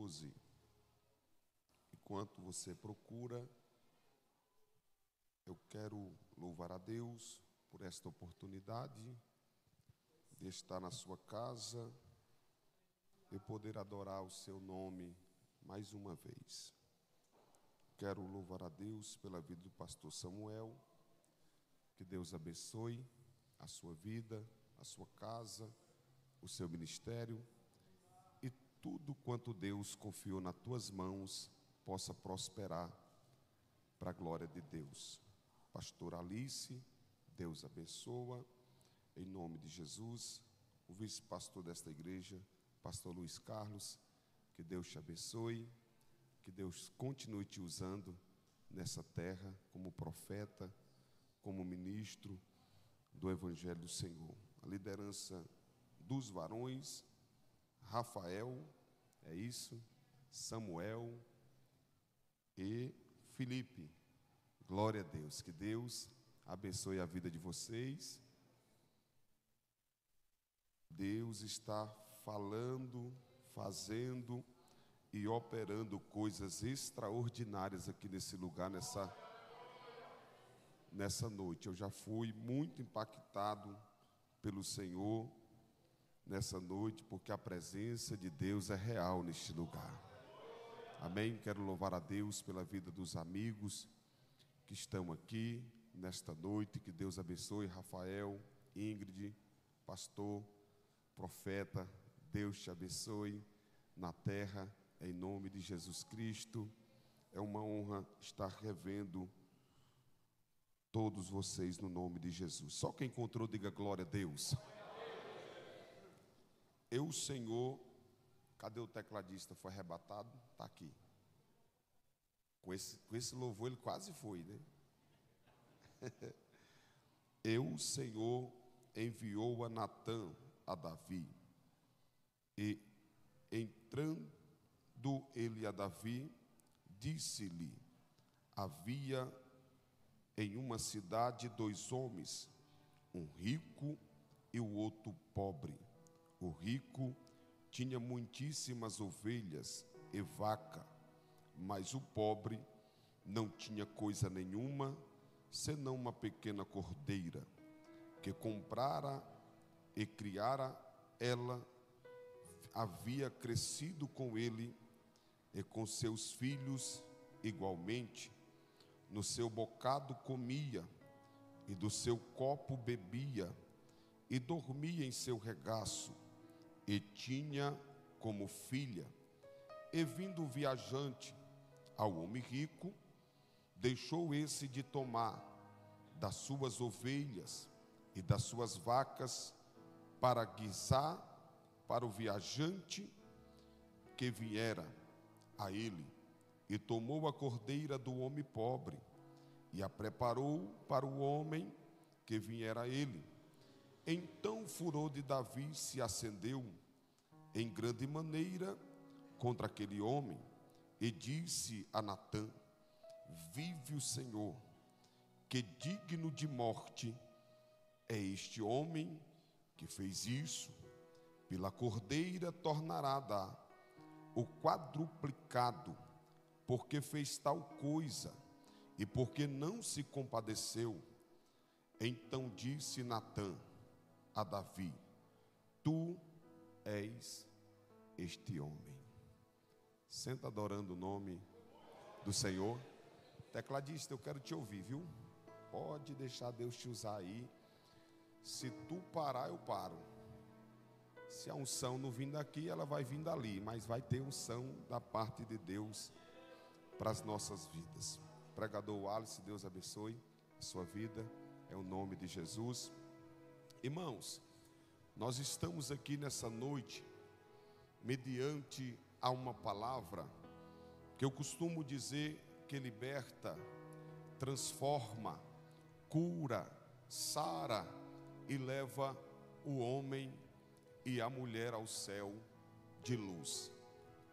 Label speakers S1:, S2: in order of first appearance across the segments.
S1: 12. Enquanto você procura, eu quero louvar a Deus por esta oportunidade de estar na sua casa e poder adorar o seu nome mais uma vez. Quero louvar a Deus pela vida do pastor Samuel, que Deus abençoe a sua vida, a sua casa, o seu ministério e tudo quanto Deus confiou nas tuas mãos possa prosperar para a glória de Deus. Pastor Alice, Deus abençoa, em nome de Jesus. O vice-pastor desta igreja, pastor Luiz Carlos, que Deus te abençoe, que Deus continue te usando nessa terra como profeta, como ministro do Evangelho do Senhor. A liderança dos varões, Rafael, é isso, Samuel e Felipe. Glória a Deus, que Deus abençoe a vida de vocês. Deus está falando, fazendo e operando coisas extraordinárias aqui nesse lugar, nessa noite. Eu já fui muito impactado pelo Senhor nessa noite, porque a presença de Deus é real neste lugar. Amém? Quero louvar a Deus pela vida dos amigos que estão aqui nesta noite. Que Deus abençoe Rafael, Ingrid, pastor, profeta. Deus te abençoe na terra, em nome de Jesus Cristo. É uma honra estar revendo todos vocês no nome de Jesus. Só quem encontrou, diga glória a Deus. Eu, Senhor, cadê o tecladista? Foi arrebatado? Está aqui. Com esse louvor ele quase foi, né? Eu, Senhor, enviou a Natã a Davi, e entrando ele a Davi, disse-lhe: havia em uma cidade 2 homens, um rico e o outro pobre. O rico tinha muitíssimas ovelhas e vaca, mas o pobre não tinha coisa nenhuma, senão uma pequena cordeira, que comprara e criara ela, havia crescido com ele e com seus filhos igualmente. No seu bocado comia, e do seu copo bebia, e dormia em seu regaço, e tinha como filha. E vindo o viajante ao homem rico, deixou esse de tomar das suas ovelhas e das suas vacas para guisar para o viajante que viera a ele, e tomou a cordeira do homem pobre e a preparou para o homem que viera a ele. Então o furor de Davi se acendeu em grande maneira contra aquele homem, e disse a Natã: vive o Senhor, que digno de morte é este homem que fez isso. Pela cordeira tornará a dar o quadruplicado, porque fez tal coisa e porque não se compadeceu. Então disse Natã a Davi: tu és este homem. Senta adorando o nome do Senhor. Tecladista, eu quero te ouvir, viu? Pode deixar Deus te usar aí. Se tu parar, eu paro. Se a unção não vir daqui, ela vai vir dali, mas vai ter unção da parte de Deus para as nossas vidas. Pregador Alice, Deus abençoe a sua vida, é o nome de Jesus. Irmãos, nós estamos aqui nessa noite mediante a uma palavra que eu costumo dizer que liberta, transforma, cura, sara e leva o homem e a mulher ao céu de luz.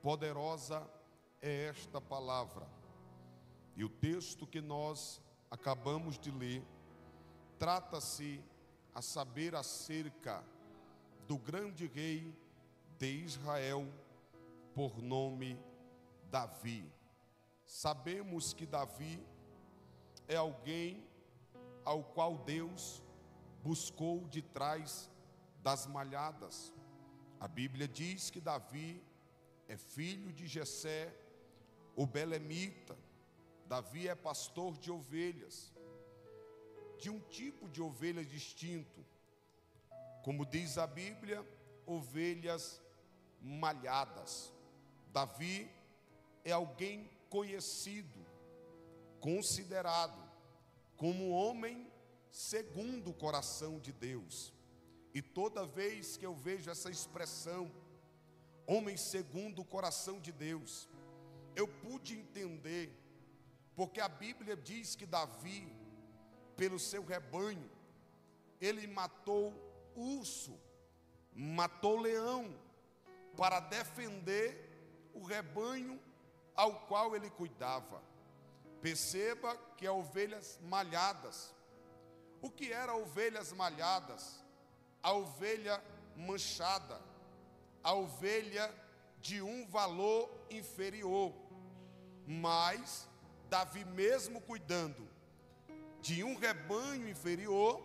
S1: Poderosa é esta palavra. E o texto que nós acabamos de ler trata-se a saber acerca do grande rei de Israel, por nome Davi. Sabemos que Davi é alguém ao qual Deus buscou de trás das malhadas. A Bíblia diz que Davi é filho de Jessé, o belemita. Davi é pastor de ovelhas, de um tipo de ovelha distinto. Como diz a Bíblia, ovelhas malhadas. Davi é alguém conhecido, considerado como homem segundo o coração de Deus. E toda vez que eu vejo essa expressão, homem segundo o coração de Deus, eu pude entender, porque a Bíblia diz que Davi, pelo seu rebanho, ele matou urso, matou leão, para defender o rebanho ao qual ele cuidava. Perceba que é ovelhas malhadas. O que era ovelhas malhadas? A ovelha manchada, a ovelha de um valor inferior. Mas Davi, mesmo cuidando de um rebanho inferior,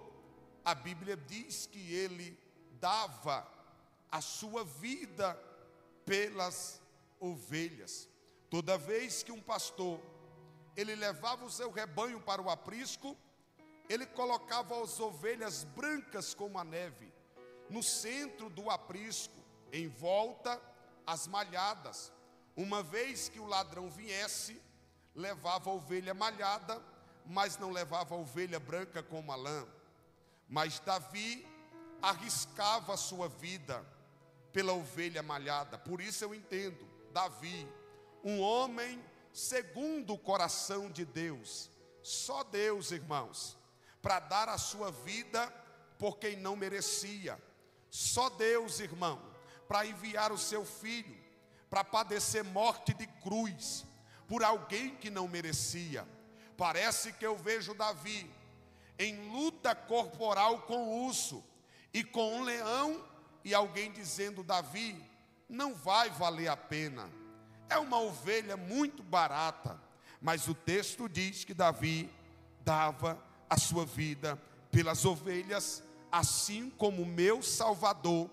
S1: a Bíblia diz que ele dava a sua vida pelas ovelhas. Toda vez que um pastor, ele levava o seu rebanho para o aprisco, ele colocava as ovelhas brancas como a neve no centro do aprisco, em volta as malhadas. Uma vez que o ladrão viesse, levava a ovelha malhada, mas não levava a ovelha branca como a lã. Mas Davi arriscava a sua vida pela ovelha malhada. Por isso eu entendo Davi, um homem segundo o coração de Deus. Só Deus, irmãos, para dar a sua vida por quem não merecia. Só Deus, irmão, para enviar o seu filho para padecer morte de cruz por alguém que não merecia. Parece que eu vejo Davi em luta corporal com o urso e com um leão, e alguém dizendo: Davi, não vai valer a pena, é uma ovelha muito barata. Mas o texto diz que Davi dava a sua vida pelas ovelhas, assim como o meu Salvador,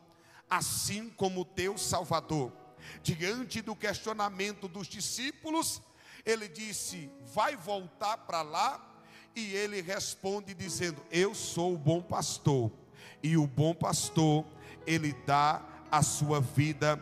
S1: assim como o teu Salvador. Diante do questionamento dos discípulos, ele disse: vai voltar para lá? E ele responde dizendo: eu sou o bom pastor, e o bom pastor, ele dá a sua vida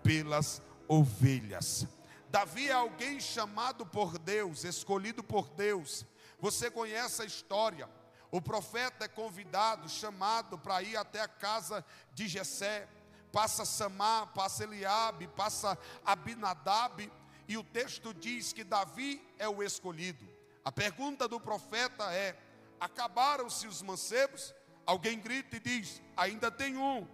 S1: pelas ovelhas. Davi é alguém chamado por Deus, escolhido por Deus. Você conhece a história. O profeta é convidado, chamado para ir até a casa de Jessé. Passa Samar, passa Eliabe, passa Abinadab, e o texto diz que Davi é o escolhido. A pergunta do profeta é: acabaram-se os mancebos? Alguém grita e diz: ainda tem um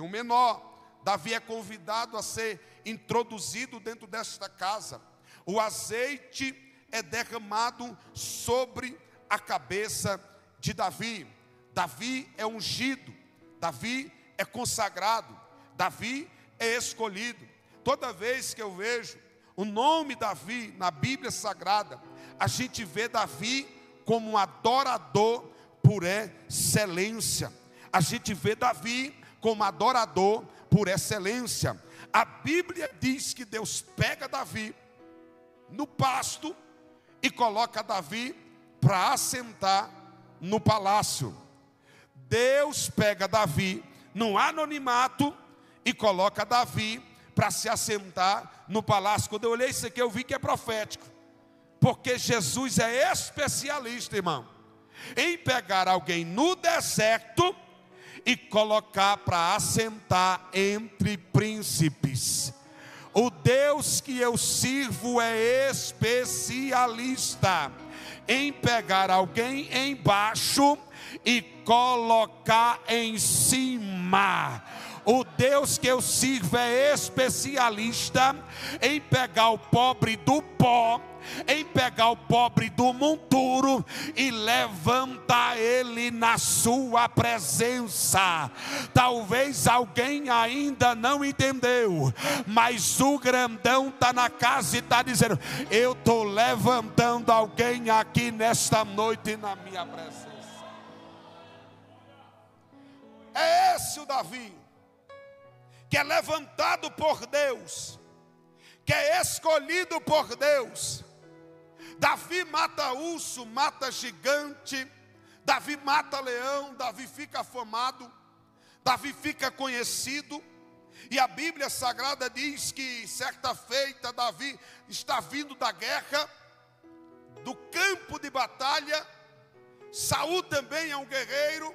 S1: menor. Davi é convidado a ser introduzido dentro desta casa. O azeite é derramado sobre a cabeça de Davi. Davi é ungido, Davi é consagrado, Davi é escolhido. Toda vez que eu vejo o nome Davi na Bíblia Sagrada, a gente vê Davi como um adorador por excelência. A gente vê Davi como adorador por excelência. A Bíblia diz que Deus pega Davi no pasto e coloca Davi para assentar no palácio. Deus pega Davi no anonimato e coloca Davi para se assentar no palácio. Quando eu olhei isso aqui, eu vi que é profético, porque Jesus é especialista, irmão, em pegar alguém no deserto e colocar para assentar entre príncipes. O Deus que eu sirvo é especialista em pegar alguém embaixo e colocar em cima. O Deus que eu sirvo é especialista em pegar o pobre do pó, em pegar o pobre do monturo e levantar ele na sua presença. Talvez alguém ainda não entendeu, mas o grandão está na casa e está dizendo: eu estou levantando alguém aqui nesta noite na minha presença. É esse o Davi, que é levantado por Deus, que é escolhido por Deus. Davi mata urso, mata gigante, Davi mata leão, Davi fica afamado, Davi fica conhecido. E a Bíblia Sagrada diz que certa feita Davi está vindo da guerra, do campo de batalha. Saul também é um guerreiro,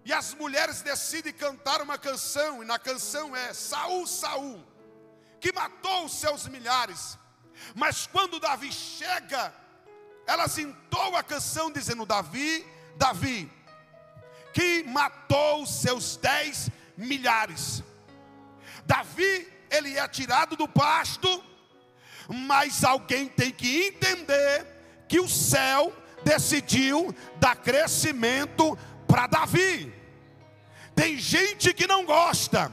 S1: e as mulheres decidem cantar uma canção, e na canção é: Saul, Saul, que matou os seus milhares. Mas quando Davi chega, elas entoam a canção dizendo: Davi, Davi, que matou os seus 10 milhares. Davi, ele é tirado do pasto, mas alguém tem que entender que o céu decidiu dar crescimento para Davi. Tem gente que não gosta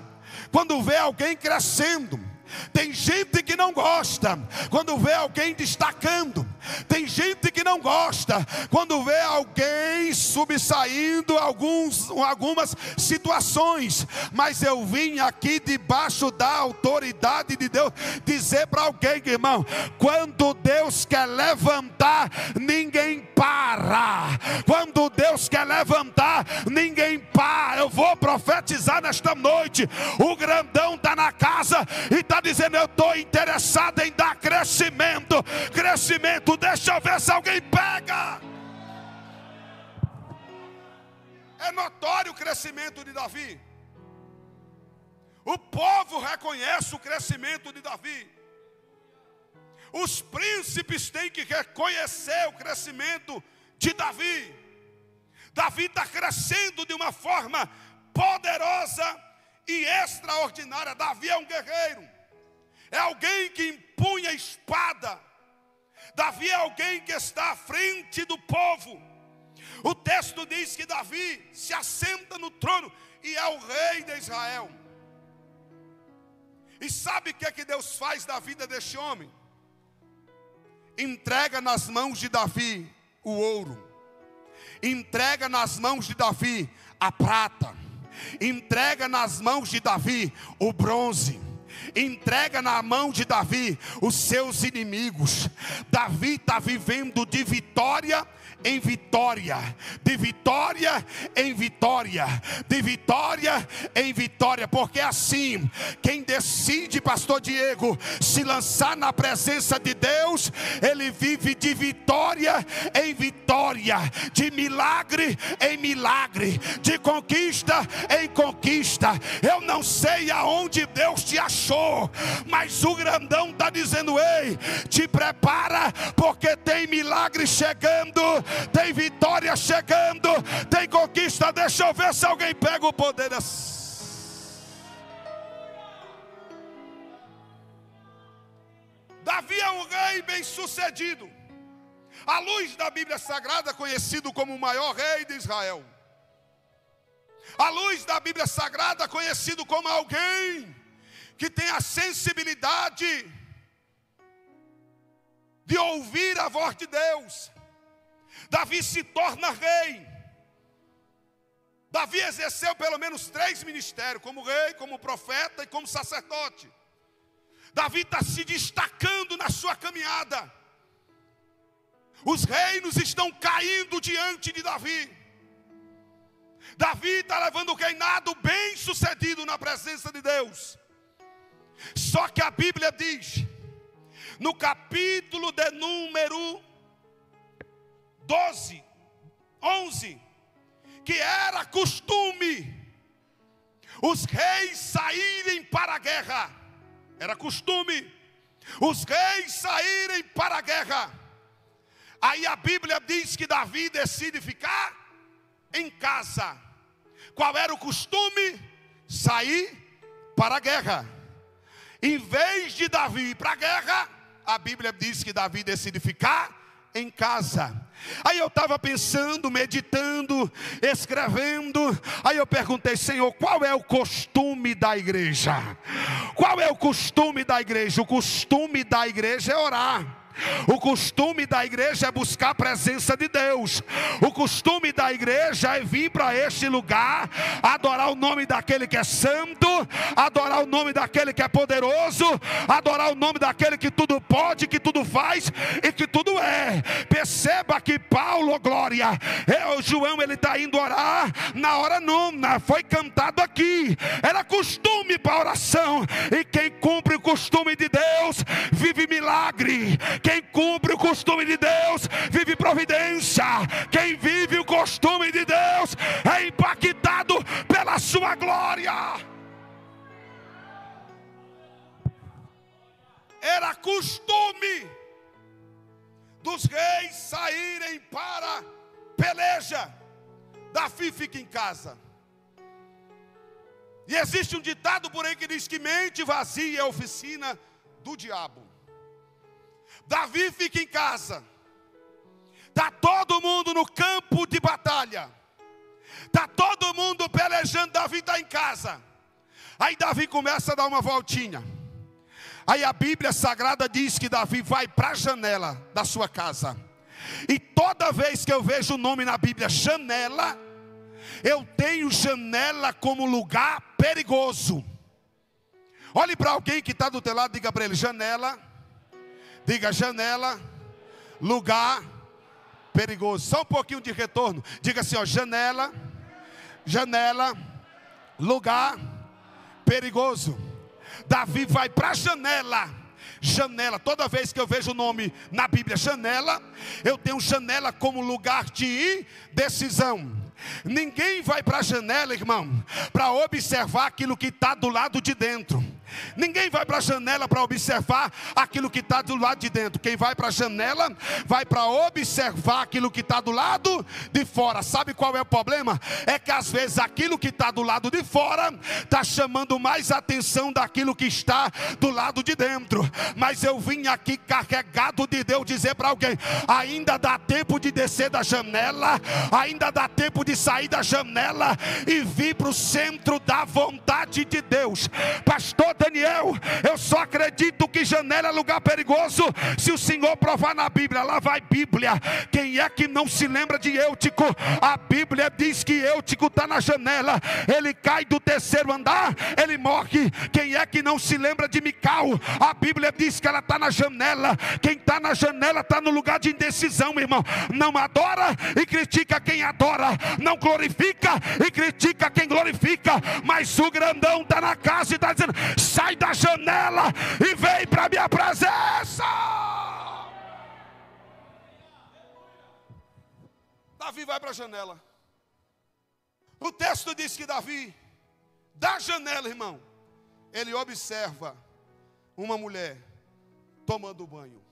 S1: quando vê alguém crescendo. Tem gente que não gosta quando vê alguém destacando. Tem gente que não gosta quando vê alguém subsaindo algumas situações. Mas eu vim aqui debaixo da autoridade de Deus dizer para alguém, irmão: quando Deus quer levantar, ninguém para. Quando Deus quer levantar, ninguém para. Eu vou profetizar nesta noite. O grandão está na casa e está dizendo: eu estou interessado em dar crescimento. Crescimento, deixa eu ver se alguém pega. É notório o crescimento de Davi. O povo reconhece o crescimento de Davi. Os príncipes têm que reconhecer o crescimento de Davi. Davi está crescendo de uma forma poderosa e extraordinária. Davi é um guerreiro. É alguém que empunha a espada. Davi é alguém que está à frente do povo. O texto diz que Davi se assenta no trono e é o rei de Israel. E sabe o que é que Deus faz da vida deste homem? Entrega nas mãos de Davi o ouro. Entrega nas mãos de Davi a prata. Entrega nas mãos de Davi o bronze. Entrega na mão de Davi os seus inimigos. Davi está vivendo de vitória em vitória, de vitória em vitória, de vitória em vitória. Porque assim, quem decide, pastor Diego, se lançar na presença de Deus, ele vive de vitória em vitória, de milagre em milagre, de conquista em conquista. Eu não sei aonde Deus te achou, mas o grandão está dizendo: ei, te prepara, porque tem milagre chegando, tem vitória chegando, tem conquista. Deixa eu ver se alguém pega o poder. Davi é um rei bem sucedido, à luz da Bíblia Sagrada, conhecido como o maior rei de Israel. À luz da Bíblia Sagrada, conhecido como alguém que tem a sensibilidade de ouvir a voz de Deus. Davi se torna rei. Davi exerceu pelo menos 3 ministérios: como rei, como profeta e como sacerdote. Davi está se destacando na sua caminhada. Os reinos estão caindo diante de Davi. Davi está levando o reinado bem sucedido na presença de Deus. Só que a Bíblia diz, no capítulo de número 11, que era costume os reis saírem para a guerra. Era costume os reis saírem para a guerra. Aí a Bíblia diz que Davi decide ficar em casa. Qual era o costume? sair para a guerra. Em vez de Davi ir para a guerra, a Bíblia diz que Davi decide ficar em casa. Aí eu estava pensando, meditando, escrevendo. Aí eu perguntei: Senhor, qual é o costume da igreja? Qual é o costume da igreja? O costume da igreja é orar. O costume da igreja é buscar a presença de Deus. O costume da igreja é vir para este lugar, adorar o nome daquele que é santo, adorar o nome daquele que é poderoso, adorar o nome daquele que tudo pode, que tudo faz e que tudo é. Perceba que Paulo, glória, o João, ele está indo orar na hora nona, foi cantado aqui, era costume para oração. E quem cumpre o costume de Deus vive milagre. Quem cumpre o costume de Deus vive providência. Quem vive o costume de Deus é impactado pela sua glória. Era costume dos reis saírem para peleja. Davi fica em casa. E existe um ditado por aí que diz que mente vazia é oficina do diabo. Davi fica em casa. Está todo mundo no campo de batalha. Está todo mundo pelejando. Davi está em casa. Aí Davi começa a dar uma voltinha. Aí a Bíblia Sagrada diz que Davi vai para a janela da sua casa. E toda vez que eu vejo o nome na Bíblia, janela, eu tenho janela como lugar perigoso. Olhe para alguém que está do teu lado, diga para ele: janela. Diga: janela, lugar perigoso. Só um pouquinho de retorno. Diga assim, ó: janela, janela, lugar perigoso. Davi vai para a janela. Janela, toda vez que eu vejo o nome na Bíblia, janela, eu tenho janela como lugar de indecisão. Ninguém vai para a janela, irmão, para observar aquilo que está do lado de dentro. Ninguém vai para a janela para observar aquilo que está do lado de dentro. Quem vai para a janela vai para observar aquilo que está do lado de fora. Sabe qual é o problema? É que às vezes aquilo que está do lado de fora está chamando mais atenção daquilo que está do lado de dentro. Mas eu vim aqui carregado de Deus dizer para alguém: ainda dá tempo de descer da janela, ainda dá tempo de sair da janela e vir para o centro da vontade de Deus. Pastor Daniel, eu só acredito que janela é lugar perigoso se o Senhor provar na Bíblia. Lá vai Bíblia. Quem é que não se lembra de Eutico? A Bíblia diz que Eutico está na janela. Ele cai do terceiro andar, ele morre. Quem é que não se lembra de Mical? A Bíblia diz que ela está na janela. Quem está na janela está no lugar de indecisão, meu irmão. Não adora e critica quem adora. Não glorifica e critica quem glorifica. Mas o grandão está na casa e está dizendo: sai da janela e vem para a minha presença. Davi vai para a janela. O texto diz que Davi, da janela, irmão, ele observa uma mulher tomando banho.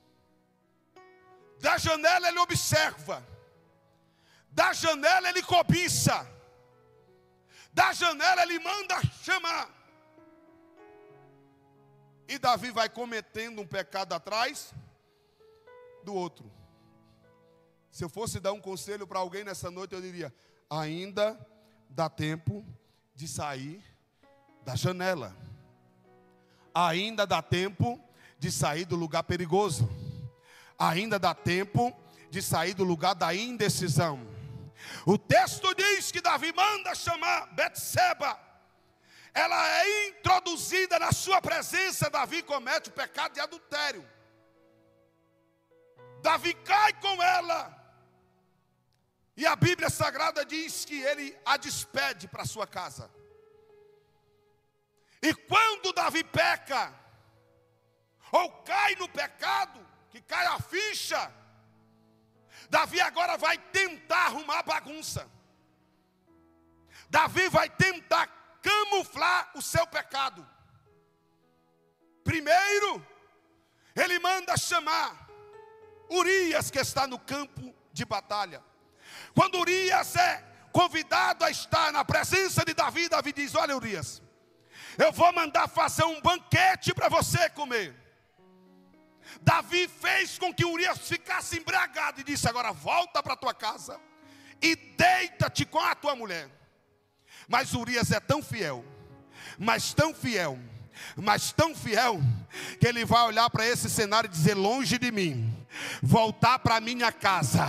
S1: Da janela ele observa. Da janela ele cobiça. Da janela ele manda chamar. E Davi vai cometendo um pecado atrás do outro. Se eu fosse dar um conselho para alguém nessa noite, eu diria: ainda dá tempo de sair da janela. Ainda dá tempo de sair do lugar perigoso. Ainda dá tempo de sair do lugar da indecisão. O texto diz que Davi manda chamar Betseba. Ela é introduzida na sua presença. Davi comete o pecado de adultério. Davi cai com ela. E a Bíblia Sagrada diz que ele a despede para sua casa. E quando Davi peca, ou cai no pecado, que cai a ficha, Davi agora vai tentar arrumar a bagunça. Davi vai tentar camuflar o seu pecado. Primeiro, ele manda chamar Urias, que está no campo de batalha. Quando Urias é convidado a estar na presença de Davi, Davi diz: olha, Urias, eu vou mandar fazer um banquete para você comer. Davi fez com que Urias ficasse embriagado e disse: agora volta para tua casa e deita-te com a tua mulher. Mas Urias é tão fiel, mas tão fiel, mas tão fiel, que ele vai olhar para esse cenário e dizer: longe de mim voltar para minha casa,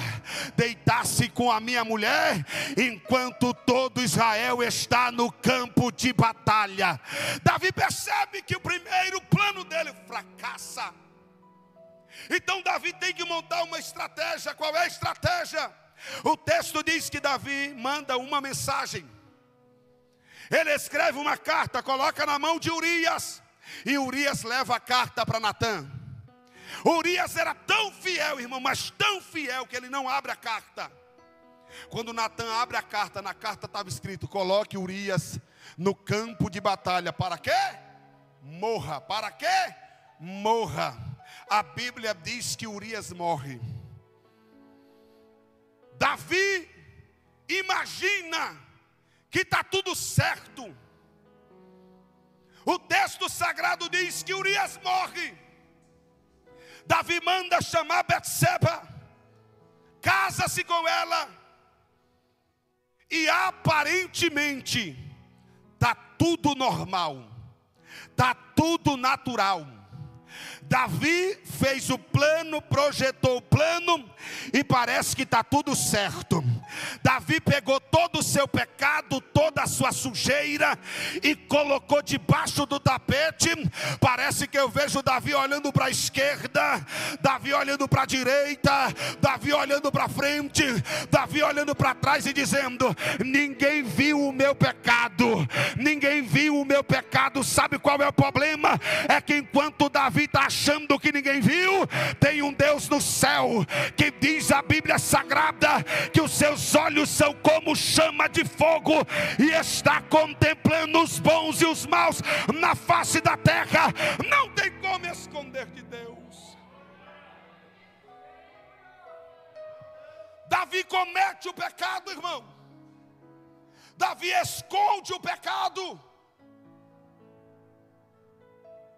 S1: deitar-se com a minha mulher, enquanto todo Israel está no campo de batalha. Davi percebe que o primeiro plano dele fracassa. Então Davi tem que montar uma estratégia. Qual é a estratégia? O texto diz que Davi manda uma mensagem. Ele escreve uma carta, coloca na mão de Urias, e Urias leva a carta para Natã. Urias era tão fiel, irmão, mas tão fiel, que ele não abre a carta. Quando Natã abre a carta, na carta estava escrito: coloque Urias no campo de batalha. Para quê? Morra. Para quê? Morra. A Bíblia diz que Urias morre. Davi imagina que está tudo certo. O texto sagrado diz que Urias morre. Davi manda chamar Betseba, casa-se com ela, e aparentemente está tudo normal, está tudo natural. Davi fez o plano, projetou o plano, e parece que está tudo certo. Davi pegou todo o seu pecado, toda a sua sujeira, e colocou debaixo do tapete. Parece que eu vejo Davi olhando para a esquerda, Davi olhando para a direita, Davi olhando para frente, Davi olhando para trás e dizendo: ninguém viu o meu pecado, ninguém viu o meu pecado. Sabe qual é o problema? É que enquanto Davi está achando que ninguém viu, tem um Deus no céu, que diz a Bíblia Sagrada que os seus olhos são como chama de fogo, e está contemplando os bons e os maus na face da terra. Não tem como esconder de Deus. Davi comete o pecado, irmão. Davi esconde o pecado.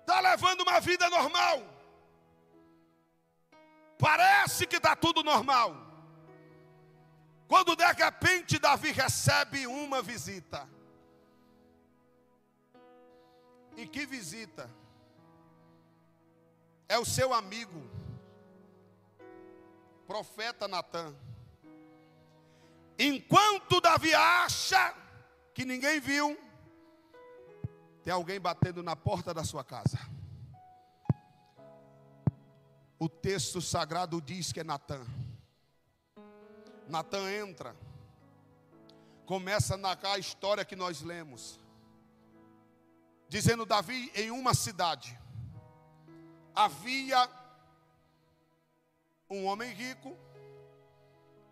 S1: Está levando uma vida normal. Parece que está tudo normal. Quando de repente Davi recebe uma visita. E que visita? É o seu amigo, profeta Natã. Enquanto Davi acha que ninguém viu, tem alguém batendo na porta da sua casa. O texto sagrado diz que é Natã. Natã entra, começa a narrar a história que nós lemos, dizendo: Davi, em uma cidade havia um homem rico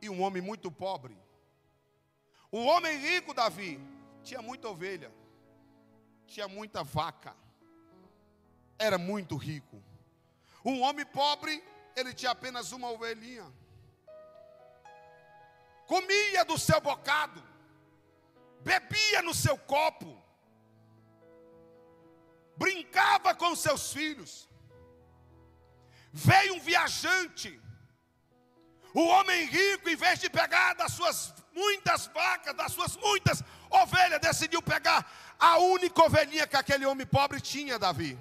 S1: e um homem muito pobre. O homem rico, Davi, tinha muita ovelha, tinha muita vaca, era muito rico. Um homem pobre, ele tinha apenas uma ovelhinha. Comia do seu bocado, bebia no seu copo, brincava com seus filhos. Veio um viajante. O homem rico, em vez de pegar das suas muitas vacas, das suas muitas ovelhas, decidiu pegar a única ovelhinha que aquele homem pobre tinha, Davi.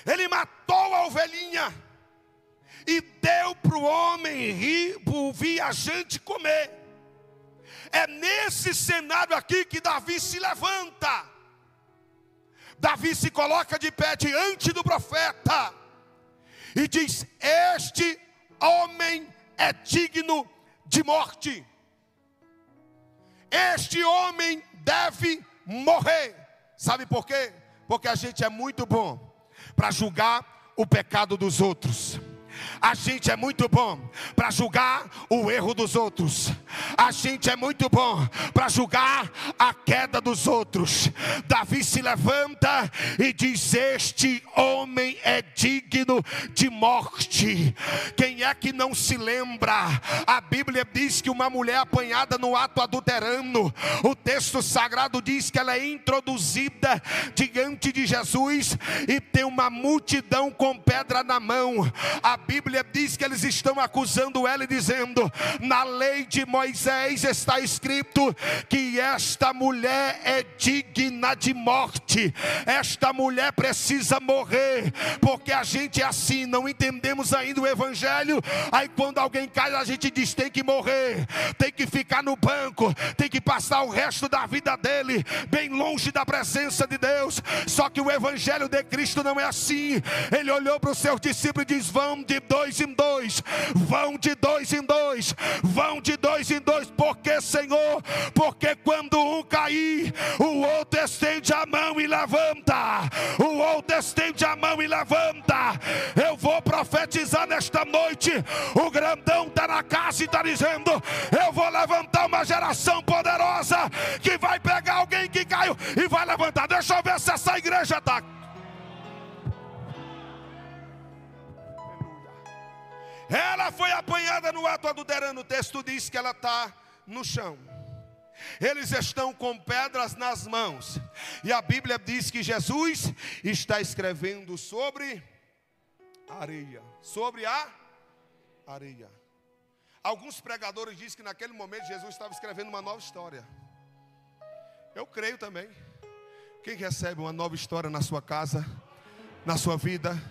S1: Ele matou a ovelhinha e deu para o homem rico, o viajante, comer. É nesse cenário aqui que Davi se levanta. Davi se coloca de pé diante do profeta e diz: este homem é digno de morte. Este homem deve morrer. Sabe por quê? Porque a gente é muito bom para julgar o pecado dos outros. A gente é muito bom para julgar o erro dos outros. a gente é muito bom para julgar a queda dos outros. Davi se levanta e diz: este homem é digno de morte. Quem é que não se lembra? A Bíblia diz que uma mulher apanhada no ato adulterano, o texto sagrado diz que ela é introduzida diante de Jesus e tem uma multidão com pedra na mão. A Bíblia diz que eles estão acusando ela e dizendo: na lei de Moisés está escrito que esta mulher é digna de morte, esta mulher precisa morrer, porque a gente é assim, não entendemos ainda o evangelho. Aí quando alguém cai, a gente diz: tem que morrer, tem que ficar no banco, tem que passar o resto da vida dele bem longe da presença de Deus. Só que o evangelho de Cristo não é assim. Ele olhou para os seus discípulos e diz: vão de dois em dois, vão de dois em dois, vão de dois em dois. Porque, Senhor? Porque quando um cair, o outro estende a mão e levanta, o outro estende a mão e levanta. Eu vou profetizar nesta noite. O grandão está na casa e está dizendo: eu vou levantar uma geração poderosa que vai pegar alguém que caiu e vai levantar. Deixa eu ver se essa igreja está. Ela foi apanhada no ato adulterano. O texto diz que ela está no chão. Eles estão com pedras nas mãos. E a Bíblia diz que Jesus está escrevendo sobre a areia. Sobre a areia. Alguns pregadores dizem que naquele momento Jesus estava escrevendo uma nova história. Eu creio também. Quem recebe uma nova história na sua casa, na sua vida,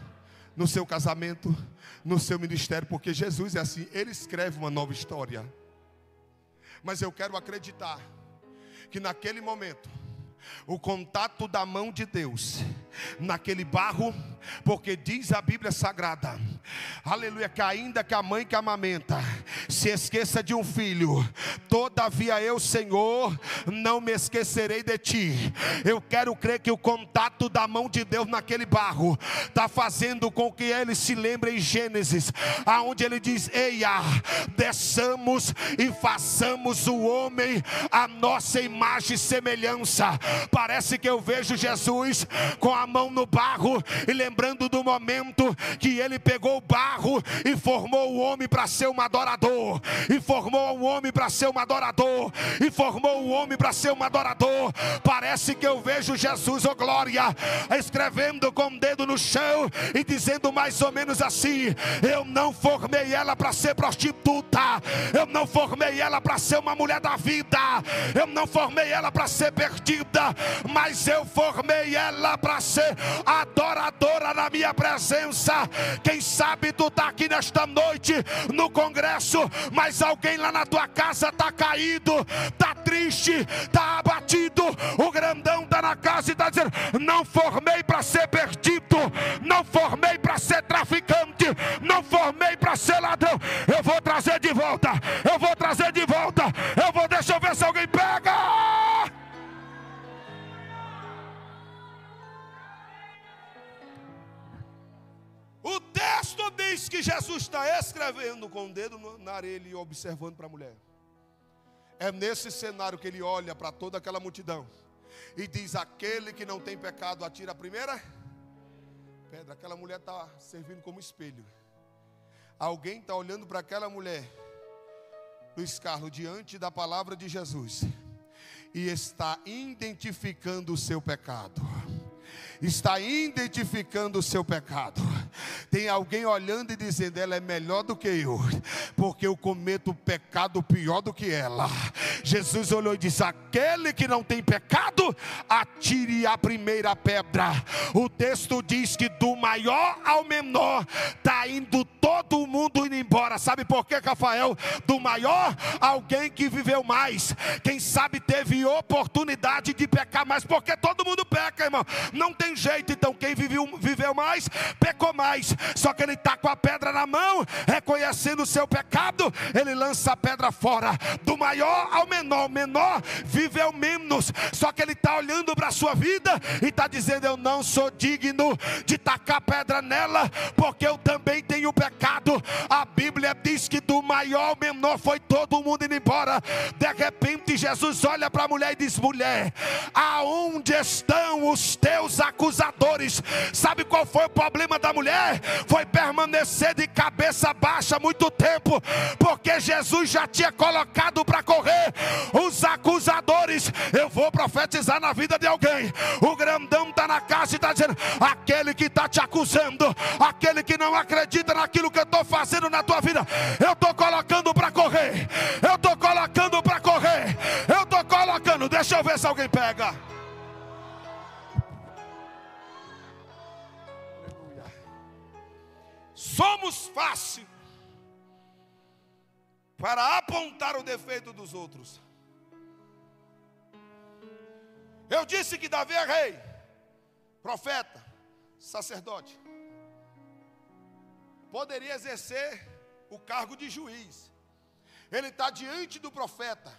S1: no seu casamento, no seu ministério? Porque Jesus é assim, Ele escreve uma nova história. Mas eu quero acreditar que naquele momento, o contato da mão de Deus naquele barro, porque diz a Bíblia Sagrada, aleluia, que ainda que a mãe que amamenta se esqueça de um filho, todavia eu, Senhor, não me esquecerei de ti. Eu quero crer que o contato da mão de Deus naquele barro está fazendo com que ele se lembre em Gênesis, aonde ele diz: eia, desçamos e façamos o homem a nossa imagem e semelhança. Parece que eu vejo Jesus com a mão no barro e lembrando do momento que ele pegou o barro e formou o homem para ser um adorador, e formou o homem para ser um adorador, e formou o homem para ser um adorador. Parece que eu vejo Jesus, oh glória, escrevendo com o dedo no chão e dizendo mais ou menos assim: eu não formei ela para ser prostituta, eu não formei ela para ser uma mulher da vida, eu não formei ela para ser perdida, mas eu formei ela para ser adoradora na minha presença. Quem sabe tu está aqui nesta noite no congresso, mas alguém lá na tua casa está caído, está triste, está abatido. O grandão está na casa e está dizendo: não formei para ser perdido, não formei para ser traficante, não formei para ser ladrão. Eu vou trazer de volta, eu vou trazer de volta, eu vou, deixa eu ver se alguém pega. O texto diz que Jesus está escrevendo com o dedo na areia e observando para a mulher. É nesse cenário que ele olha para toda aquela multidão e diz: aquele que não tem pecado, atira a primeira pedra. Aquela mulher está servindo como espelho. Alguém está olhando para aquela mulher, Luiz Carlos, diante da palavra de Jesus, e está identificando o seu pecado. Está identificando o seu pecado. Tem alguém olhando e dizendo: ela é melhor do que eu, porque eu cometo pecado pior do que ela. Jesus olhou e disse: aquele que não tem pecado, atire a primeira pedra. O texto diz que do maior ao menor está indo todo mundo indo embora. Sabe por quê, Rafael? Do maior, alguém que viveu mais, quem sabe teve oportunidade de pecar mais, porque todo mundo peca, irmão, não tem jeito. Então quem viveu mais, pecou mais. Só que ele está com a pedra na mão, reconhecendo o seu pecado, ele lança a pedra fora. Do maior ao menor, o menor viveu menos, só que ele está olhando para a sua vida e está dizendo: eu não sou digno de tacar pedra nela, porque eu também tenho pecado. A Bíblia Bíblia diz que do maior ao menor foi todo mundo indo embora. De repente Jesus olha para a mulher e diz: mulher, aonde estão os teus acusadores? Sabe qual foi o problema da mulher? Foi permanecer de cabeça baixa muito tempo, porque Jesus já tinha colocado para correr os acusadores. Eu vou profetizar na vida de alguém. O grandão está na casa e está dizendo: aquele que está te acusando, aquele que não acredita naquilo que eu estou fazendo na tua vida, eu estou colocando para correr, eu estou colocando para correr, eu estou colocando. Deixa eu ver se alguém pega. Somos fáceis para apontar o defeito dos outros. Eu disse que Davi é rei, profeta, sacerdote. Poderia exercer o cargo de juiz. Ele está diante do profeta.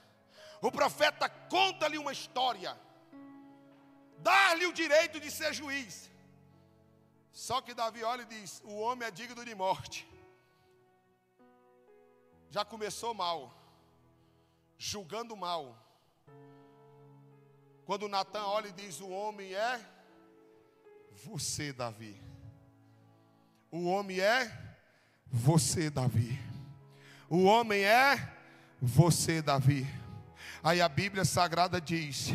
S1: O profeta conta-lhe uma história, dá-lhe o direito de ser juiz. Só que Davi olha e diz: o homem é digno de morte. Já começou mal, julgando mal. Quando Natan olha e diz: o homem é você, Davi. O homem é você, Davi. O homem é você, Davi. Aí a Bíblia Sagrada diz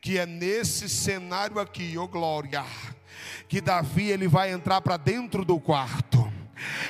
S1: que é nesse cenário aqui, ô glória, que Davi ele vai entrar para dentro do quarto.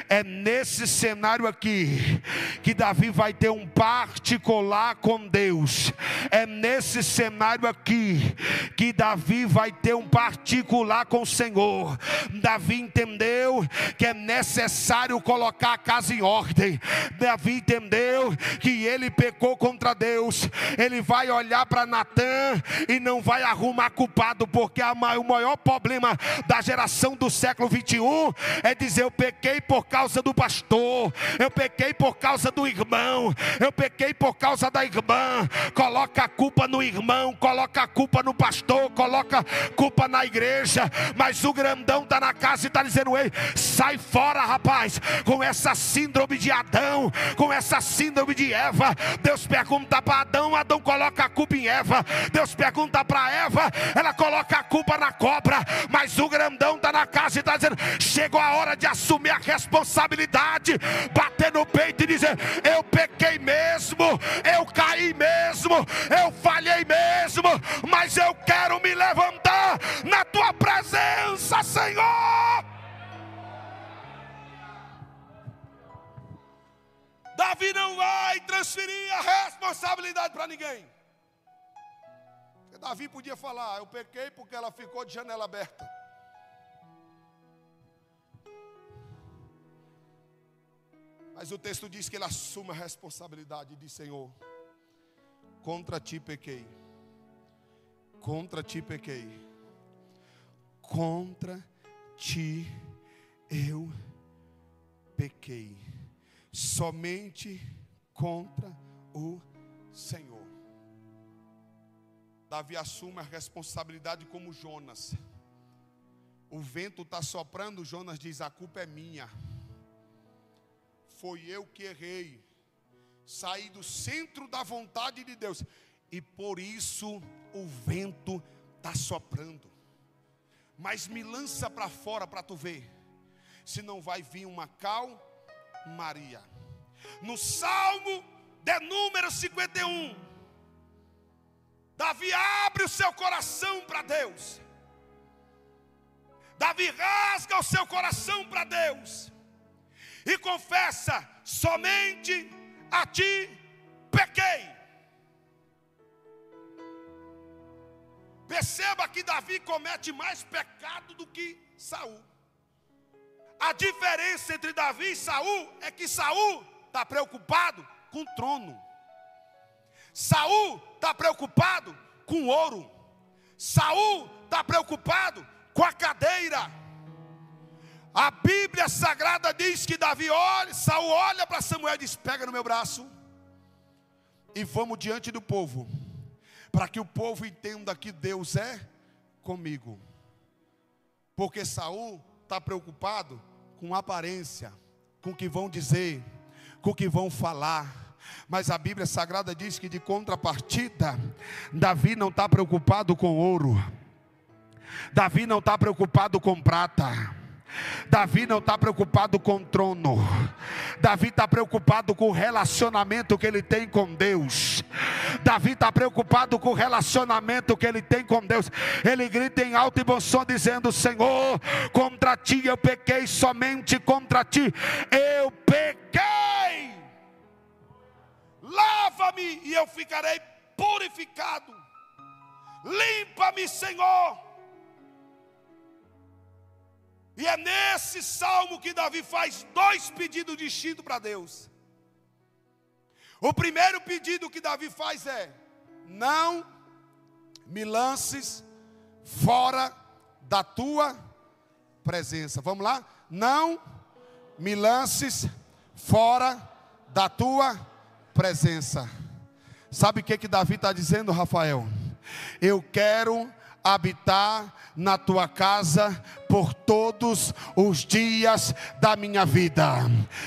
S1: É nesse cenário aqui que Davi vai ter um particular com Deus. É nesse cenário aqui que Davi vai ter um particular com o Senhor. Davi entendeu que é necessário colocar a casa em ordem. Davi entendeu que ele pecou contra Deus. Ele vai olhar para Natan e não vai arrumar culpado, porque o maior problema da geração do século 21 é dizer: eu pequei por causa do pastor, eu pequei por causa do irmão, eu pequei por causa da irmã. Coloca a culpa no irmão, coloca a culpa no pastor, coloca a culpa na igreja. Mas o grandão está na casa e está dizendo: ei, sai fora, rapaz, com essa síndrome de Adão, com essa síndrome de Eva. Deus pergunta para Adão, Adão coloca a culpa em Eva. Deus pergunta para Eva, ela coloca a culpa na cobra. Mas o grandão está na casa e está dizendo: chegou a hora de assumir a responsabilidade, bater no peito e dizer: eu pequei mesmo, eu caí mesmo, eu falhei mesmo, mas eu quero me levantar na tua presença, Senhor. Davi não vai transferir a responsabilidade para ninguém. Porque Davi podia falar: eu pequei porque ela ficou de janela aberta. Mas o texto diz que ele assume a responsabilidade e diz: Senhor, contra ti pequei, contra ti pequei, contra ti eu pequei, somente contra o Senhor. Davi assume a responsabilidade como Jonas. O vento está soprando, Jonas diz: a culpa é minha. Foi eu que errei, saí do centro da vontade de Deus, e por isso o vento está soprando. Mas me lança para fora para tu ver, se não vai vir uma calmaria. No Salmo de número 51, Davi abre o seu coração para Deus. Davi rasga o seu coração para Deus e confessa: somente a ti pequei. Perceba que Davi comete mais pecado do que Saul. A diferença entre Davi e Saul é que Saul está preocupado com o trono. Saul está preocupado com ouro. Saul está preocupado com a cadeira. A Bíblia Sagrada diz que Saul olha para Samuel e diz: pega no meu braço e vamos diante do povo, para que o povo entenda que Deus é comigo. Porque Saul está preocupado com aparência, com o que vão dizer, com o que vão falar. Mas a Bíblia Sagrada diz que de contrapartida, Davi não está preocupado com ouro, Davi não está preocupado com prata, Davi não está preocupado com trono, Davi está preocupado com o relacionamento que ele tem com Deus. Davi está preocupado com o relacionamento que ele tem com Deus. Ele grita em alto e bom som dizendo: Senhor, contra ti eu pequei, somente contra ti eu pequei. Lava-me e eu ficarei purificado. Limpa-me, Senhor. E é nesse salmo que Davi faz 2 pedidos distintos para Deus. O primeiro pedido que Davi faz é: não me lances fora da tua presença. Vamos lá? Não me lances fora da tua presença. Sabe o que Davi está dizendo, Rafael? Eu quero habitar na tua casa por todos os dias da minha vida.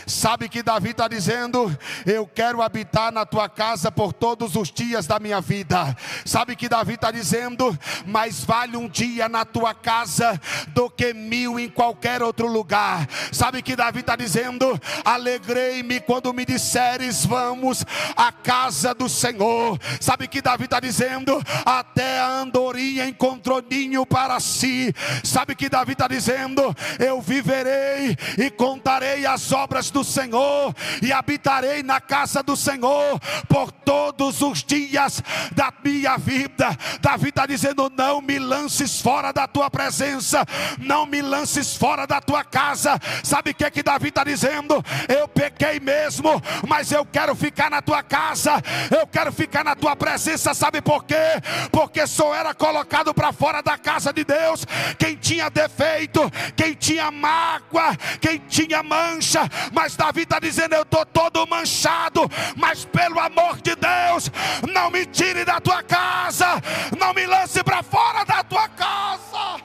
S1: Sabe que Davi está dizendo: eu quero habitar na tua casa por todos os dias da minha vida. Sabe que Davi está dizendo: mais vale um dia na tua casa do que 1000 em qualquer outro lugar. Sabe que Davi está dizendo: alegrei-me quando me disseres vamos à casa do Senhor. Sabe que Davi está dizendo: até a andorinha encontrou ninho para si. Sabe que Davi está dizendo: eu viverei e contarei as obras do Senhor e habitarei na casa do Senhor por todos os dias da minha vida. Davi está dizendo: não me lances fora da tua presença, não me lances fora da tua casa. Sabe o que Davi está dizendo? Eu pequei mesmo, mas eu quero ficar na tua casa, eu quero ficar na tua presença. Sabe por quê? Porque só era colocado para fora da casa de Deus quem tinha defeito, quem tinha mágoa, quem tinha mancha. Mas Davi está dizendo: eu estou todo manchado, mas pelo amor de Deus, não me tire da tua casa, não me lance para fora da tua casa.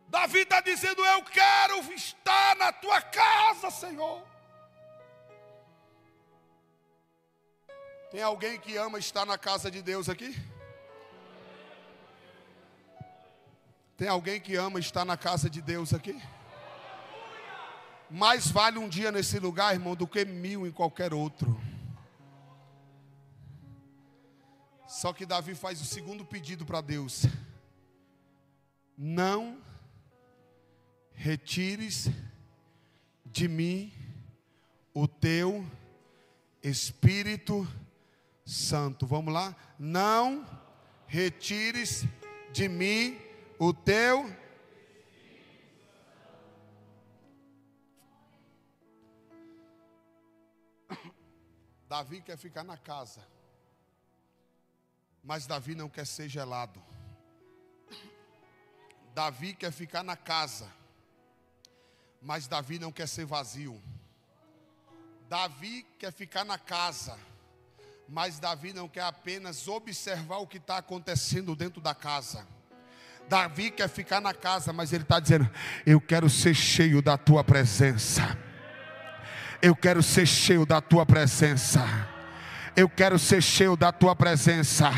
S1: Davi está dizendo: eu quero estar na tua casa, Senhor. Tem alguém que ama estar na casa de Deus aqui? Tem alguém que ama estar na casa de Deus aqui? Mais vale um dia nesse lugar, irmão, do que 1000 em qualquer outro. Só que Davi faz o segundo pedido para Deus: não retires de mim o teu Espírito Santo. Vamos lá? Não retires de mim o teu. Davi quer ficar na casa, mas Davi não quer ser gelado. Davi quer ficar na casa, mas Davi não quer ser vazio. Davi quer ficar na casa, mas Davi não quer apenas observar o que está acontecendo dentro da casa. Davi quer ficar na casa, mas ele está dizendo: eu quero ser cheio da tua presença. Eu quero ser cheio da tua presença. Eu quero ser cheio da tua presença.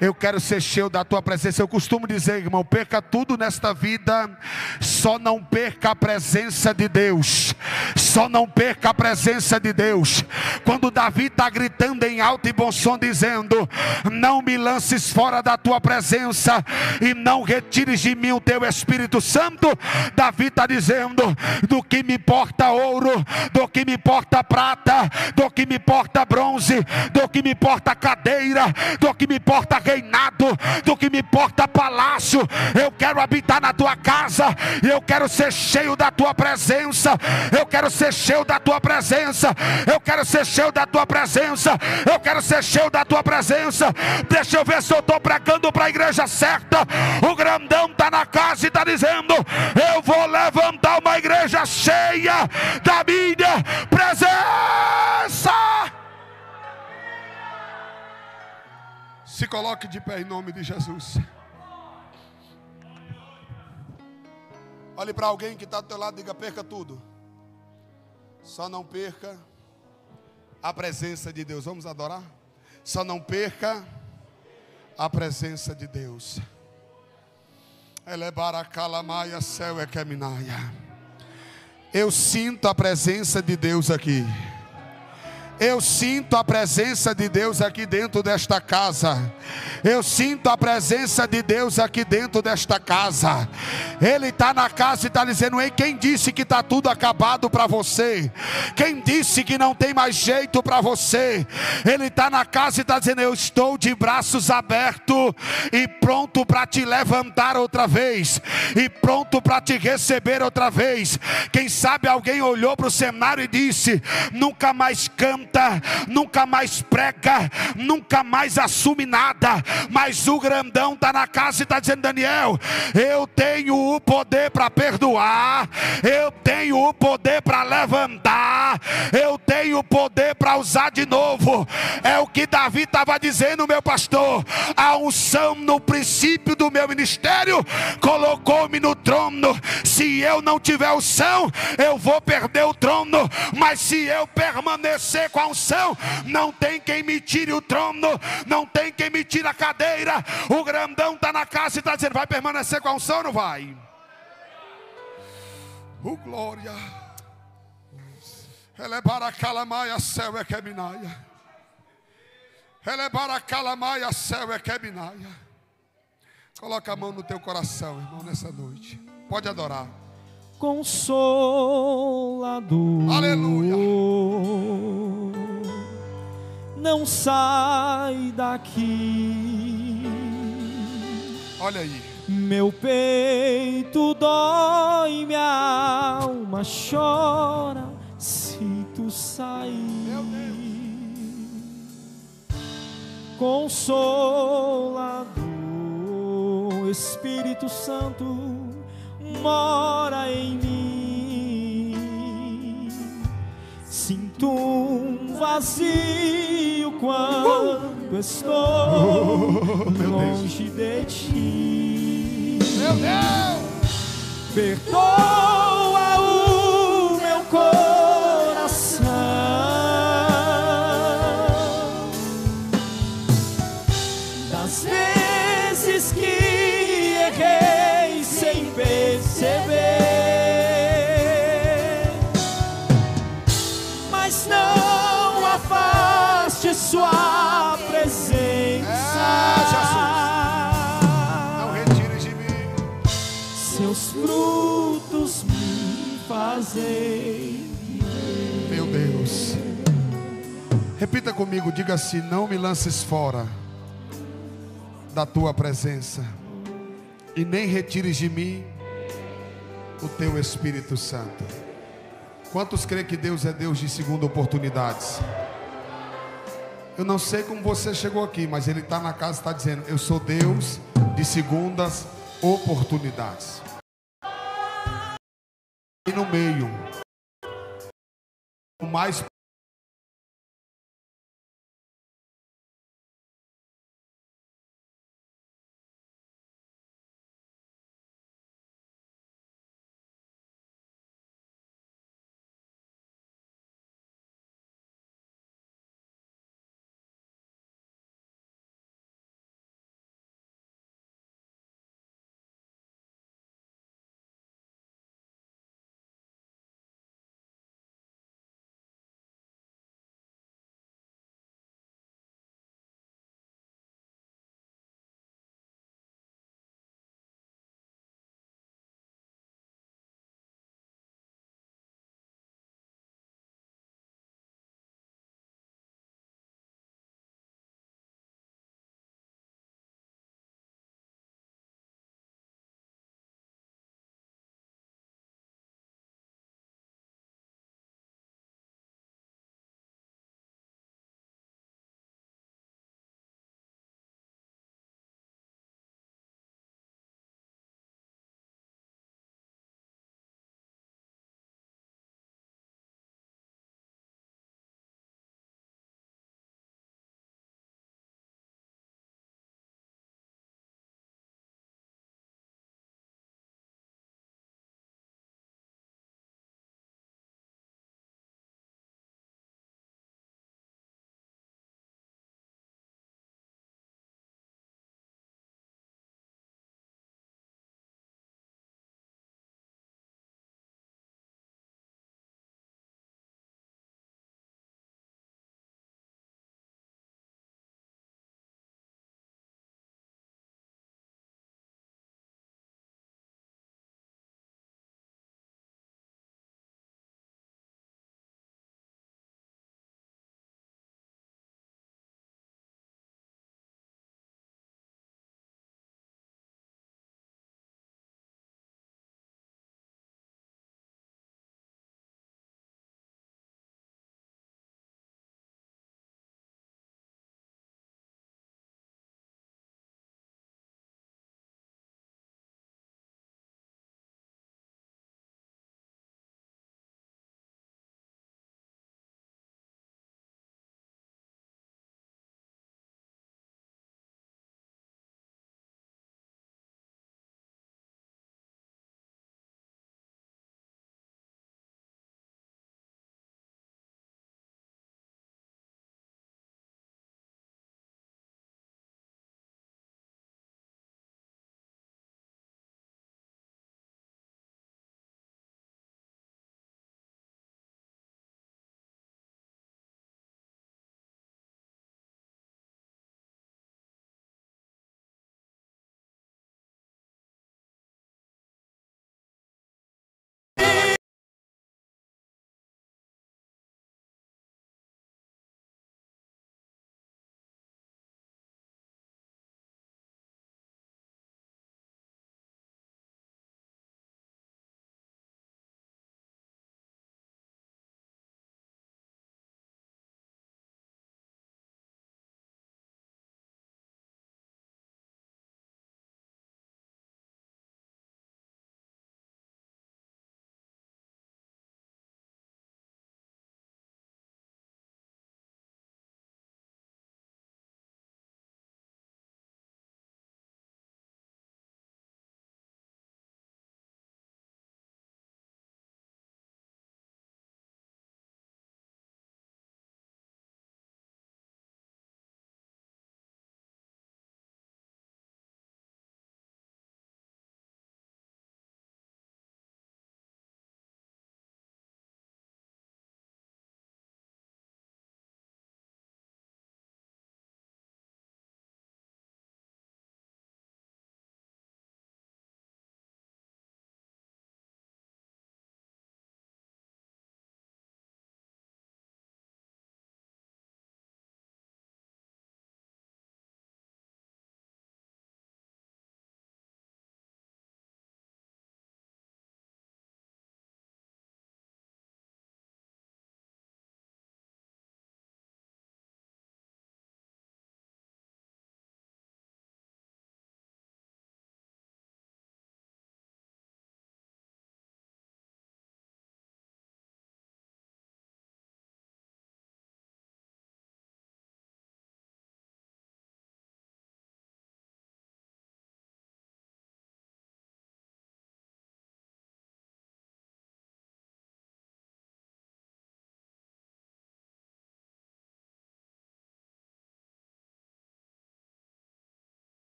S1: Eu quero ser cheio da tua presença. Eu costumo dizer, irmão, perca tudo nesta vida, só não perca a presença de Deus. Só não perca a presença de Deus. Quando Davi está gritando em alto e bom som dizendo: não me lances fora da tua presença e não retires de mim o teu Espírito Santo, Davi está dizendo: do que me importa ouro, do que me importa prata, do que me importa bronze, do que me importa cadeira, do que me importa reinado, do que me importa palácio. Eu quero habitar na tua casa, eu quero ser cheio da tua presença. Eu quero ser cheio da tua presença. Eu quero ser cheio da tua presença. Eu quero ser cheio da tua presença. Deixa eu ver se eu estou pregando para a igreja certa. O grandão está na casa e está dizendo: eu vou levantar uma igreja cheia da minha presença. Se coloque de pé em nome de Jesus. Olhe para alguém que está do teu lado e diga: perca tudo, só não perca a presença de Deus. Vamos adorar? Só não perca a presença de Deus. Eu sinto a presença de Deus aqui. Eu sinto a presença de Deus aqui dentro desta casa. Eu sinto a presença de Deus aqui dentro desta casa. Ele está na casa e está dizendo: ei, quem disse que está tudo acabado para você? Quem disse que não tem mais jeito para você? Ele está na casa e está dizendo: eu estou de braços abertos e pronto para te levantar outra vez, e pronto para te receber outra vez. Quem sabe alguém olhou para o cenário e disse: nunca mais canta, nunca mais prega, nunca mais assume nada. Mas o grandão está na casa e está dizendo: Daniel, eu tenho o poder para perdoar, eu tenho o poder para levantar, eu tenho o poder para usar de novo. É o que Davi estava dizendo, meu pastor. A unção no princípio do meu ministério colocou-me no trono. Se eu não tiver unção, eu vou perder o trono. Mas se eu permanecer com a unção, não tem quem me tire o trono, não tem quem me tire a cadeira. O grandão está na casa e está dizendo: vai permanecer com a unção ou não vai? Glória. Ele para calamaia, céu é queminaia. Ele para calamaia, céu é queminaia. Coloca a mão no teu coração, irmão, nessa noite. Pode adorar.
S2: Consolador,
S1: aleluia.
S2: Não sai daqui.
S1: Olha aí.
S2: Meu peito dói, minha alma chora se tu sair.
S1: Meu Deus.
S2: Consolador, Espírito Santo mora em mim. Sinto um vazio quando estou longe de ti.
S1: Meu Deus!
S2: Perdoa o meu coração das vezes que errei sem perceber, mas não afaste sua presença.
S1: Jesus, não retires de mim.
S2: Seus frutos me fazem viver.
S1: Meu Deus. Repita comigo, diga assim: não me lances fora da tua presença, e nem retires de mim o teu Espírito Santo. Quantos creem que Deus é Deus de segunda oportunidades? Eu não sei como você chegou aqui, mas Ele está na casa e está dizendo: eu sou Deus de segundas oportunidades. E no meio, o mais